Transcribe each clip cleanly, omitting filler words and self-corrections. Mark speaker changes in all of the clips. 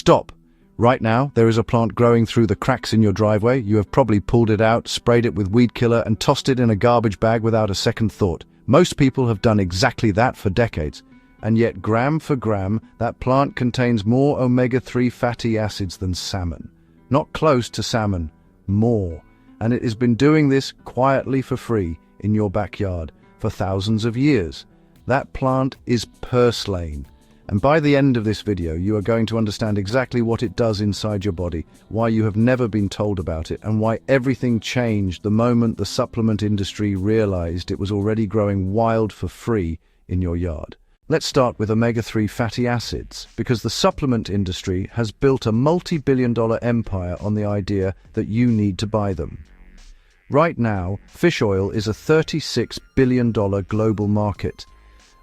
Speaker 1: Stop! Right now, there is a plant growing through the cracks in your driveway. You have probably pulled it out, sprayed it with weed killer, and tossed it in a garbage bag without a second thought. Most people have done exactly that for decades. And yet, gram for gram, that plant contains more omega-3 fatty acids than salmon. Not close to salmon, more. And it has been doing this quietly for free in your backyard for thousands of years. That plant is purslane. And by the end of this video, you are going to understand exactly what it does inside your body, why you have never been told about it, and why everything changed the moment the supplement industry realized it was already growing wild for free in your yard. Let's start with omega-3 fatty acids, because the supplement industry has built a multi-billion-dollar empire on the idea that you need to buy them. Right now, fish oil is a $36 billion global market.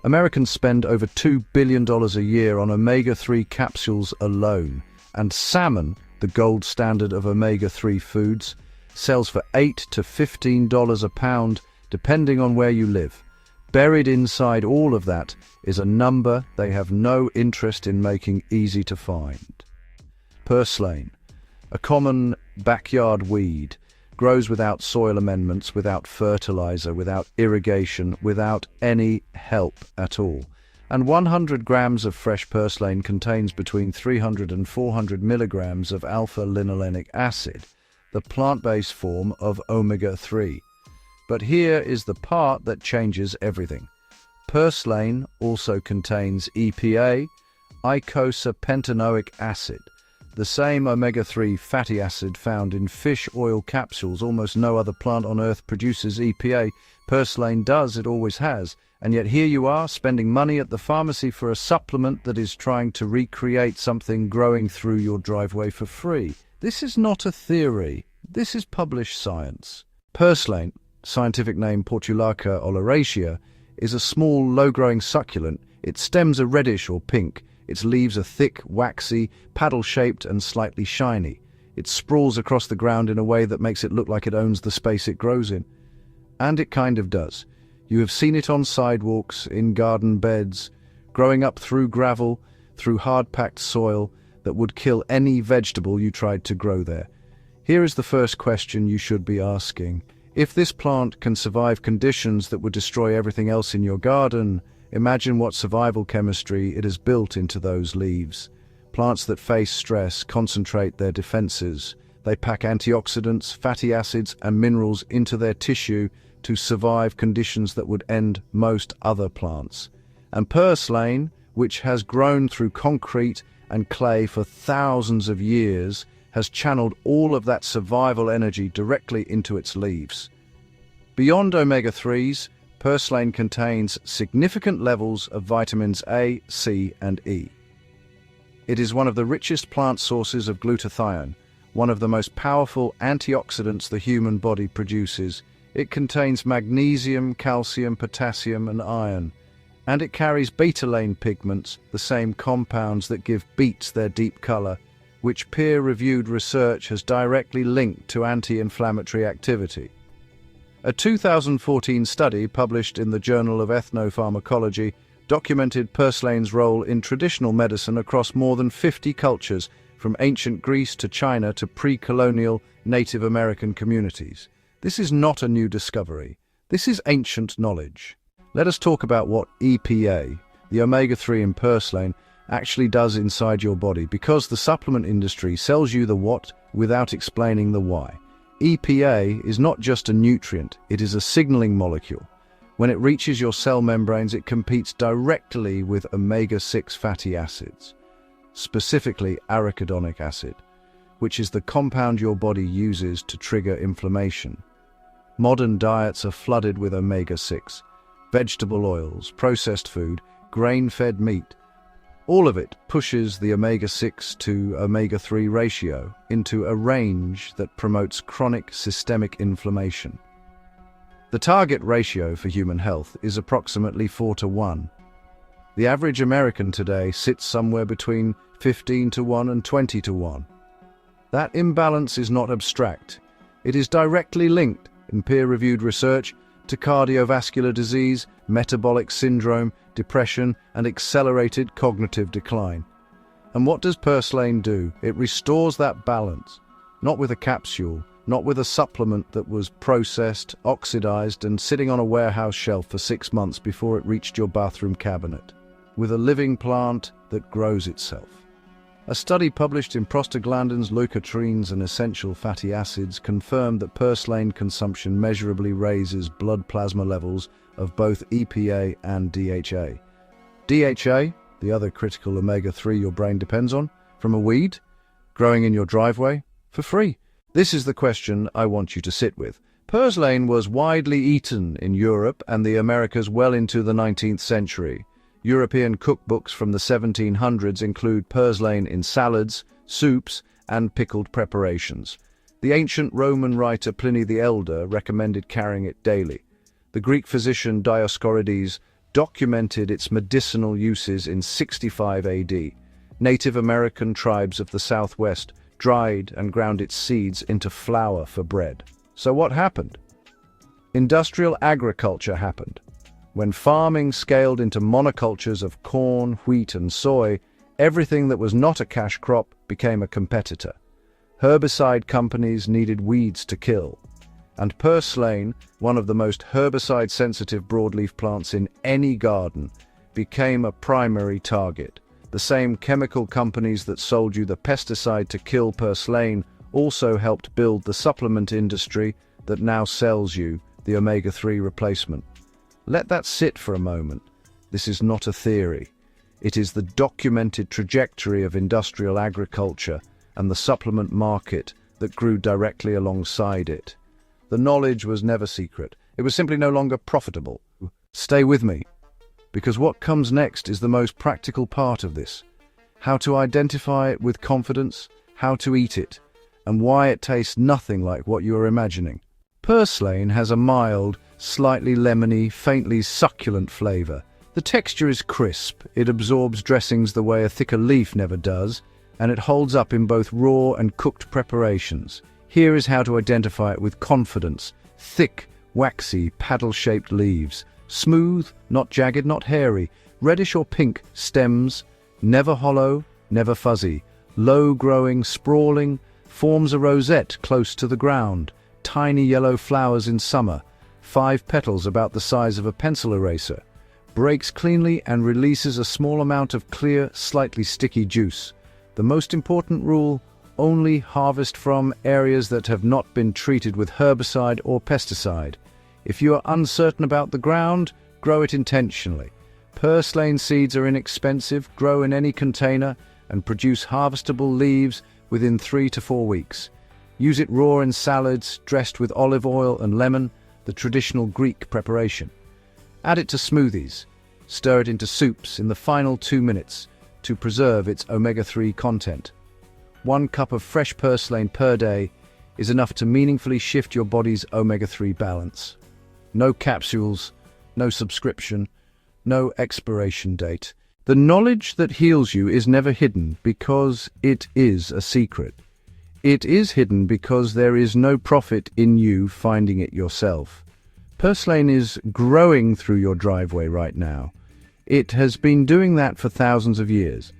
Speaker 1: Americans spend over $2 billion a year on omega-3 capsules alone, and salmon, the gold standard of omega-3 foods, sells for $8 to $15 a pound, depending on where you live. Buried inside all of that is a number they have no interest in making easy to find. Purslane, a common backyard weed, grows without soil amendments, without fertilizer, without irrigation, without any help at all. And 100 grams of fresh purslane contains between 300 and 400 milligrams of alpha-linolenic acid, the plant-based form of omega-3. But here is the part that changes everything. Purslane also contains EPA, eicosapentaenoic acid, the same omega-3 fatty acid found in fish oil capsules. Almost no other plant on Earth produces EPA. Purslane does, it always has. And yet here you are, spending money at the pharmacy for a supplement that is trying to recreate something growing through your driveway for free. This is not a theory. This is published science. Purslane, scientific name Portulaca oleracea, is a small, low-growing succulent. Its stems are reddish or pink. Its leaves are thick, waxy, paddle-shaped and slightly shiny. It sprawls across the ground in a way that makes it look like it owns the space it grows in. And it kind of does. You have seen it on sidewalks, in garden beds, growing up through gravel, through hard-packed soil that would kill any vegetable you tried to grow there. Here is the first question you should be asking. If this plant can survive conditions that would destroy everything else in your garden, imagine what survival chemistry it has built into those leaves. Plants that face stress concentrate their defenses. They pack antioxidants, fatty acids, and minerals into their tissue to survive conditions that would end most other plants. And purslane, which has grown through concrete and clay for thousands of years, has channeled all of that survival energy directly into its leaves. Beyond omega-3s, purslane contains significant levels of vitamins A, C, and E. It is one of the richest plant sources of glutathione, one of the most powerful antioxidants the human body produces. It contains magnesium, calcium, potassium, and iron. And it carries betalain pigments, the same compounds that give beets their deep color, which peer-reviewed research has directly linked to anti-inflammatory activity. A 2014 study published in the Journal of Ethnopharmacology documented purslane's role in traditional medicine across more than 50 cultures, from ancient Greece to China to pre-colonial Native American communities. This is not a new discovery. This is ancient knowledge. Let us talk about what EPA, the omega-3 in purslane, actually does inside your body, because the supplement industry sells you the what without explaining the why. EPA is not just a nutrient, it is a signaling molecule. When it reaches your cell membranes, it competes directly with omega-6 fatty acids, specifically arachidonic acid, which is the compound your body uses to trigger inflammation. Modern diets are flooded with omega-6, vegetable oils, processed food, grain-fed meat. All of it pushes the omega-6 to omega-3 ratio into a range that promotes chronic systemic inflammation. The target ratio for human health is approximately 4:1. The average American today sits somewhere between 15:1 and 20:1. That imbalance is not abstract. It is directly linked, in peer-reviewed research, to cardiovascular disease, metabolic syndrome, depression, and accelerated cognitive decline. And what does Purslane do? It restores that balance. Not with a capsule, not with a supplement that was processed, oxidized, and sitting on a warehouse shelf for 6 months before it reached your bathroom cabinet. With a living plant that grows itself. A study published in Prostaglandins, leukotrienes, and essential fatty acids confirmed that Purslane consumption measurably raises blood plasma levels of both EPA and DHA. DHA, the other critical omega-3 your brain depends on, from a weed growing in your driveway for free. This is the question I want you to sit with. Purslane was widely eaten in Europe and the Americas well into the 19th century. European cookbooks from the 1700s include Purslane in salads, soups, and pickled preparations. The ancient Roman writer Pliny the Elder recommended carrying it daily. The Greek physician Dioscorides documented its medicinal uses in 65 AD. Native American tribes of the Southwest dried and ground its seeds into flour for bread. So what happened? Industrial agriculture happened. When farming scaled into monocultures of corn, wheat, and soy, everything that was not a cash crop became a competitor. Herbicide companies needed weeds to kill. And Purslane, one of the most herbicide-sensitive broadleaf plants in any garden, became a primary target. The same chemical companies that sold you the pesticide to kill Purslane also helped build the supplement industry that now sells you the omega-3 replacement. Let that sit for a moment. This is not a theory. It is the documented trajectory of industrial agriculture and the supplement market that grew directly alongside it. The knowledge was never secret. It was simply no longer profitable. Stay with me, because what comes next is the most practical part of this. How to identify it with confidence, how to eat it, and why it tastes nothing like what you are imagining. Purslane has a mild, slightly lemony, faintly succulent flavor. The texture is crisp, it absorbs dressings the way a thicker leaf never does, and it holds up in both raw and cooked preparations. Here is how to identify it with confidence. Thick, waxy, paddle-shaped leaves. Smooth, not jagged, not hairy. Reddish or pink stems. Never hollow, never fuzzy. Low-growing, sprawling. Forms a rosette close to the ground. Tiny yellow flowers in summer. 5 petals about the size of a pencil eraser. Breaks cleanly and releases a small amount of clear, slightly sticky juice. The most important rule: only harvest from areas that have not been treated with herbicide or pesticide. If you are uncertain about the ground, grow it intentionally. Purslane seeds are inexpensive, grow in any container, and produce harvestable leaves within 3 to 4 weeks. Use it raw in salads, dressed with olive oil and lemon, the traditional Greek preparation. Add it to smoothies. Stir it into soups in the final 2 minutes to preserve its omega-3 content. 1 cup of fresh Purslane per day is enough to meaningfully shift your body's omega-3 balance. No capsules, no subscription, no expiration date. The knowledge that heals you is never hidden because it is a secret. It is hidden because there is no profit in you finding it yourself. Purslane is growing through your driveway right now. It has been doing that for thousands of years.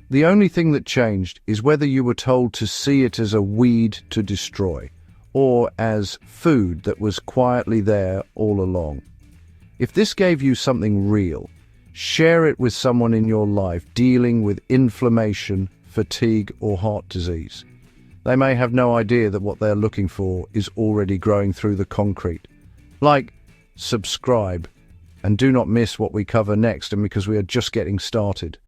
Speaker 1: The only thing that changed is whether you were told to see it as a weed to destroy, or as food that was quietly there all along. If this gave you something real, share it with someone in your life dealing with inflammation, fatigue, or heart disease. They may have no idea that what they're looking for is already growing through the concrete. Like, subscribe, and do not miss what we cover next, and because we are just getting started.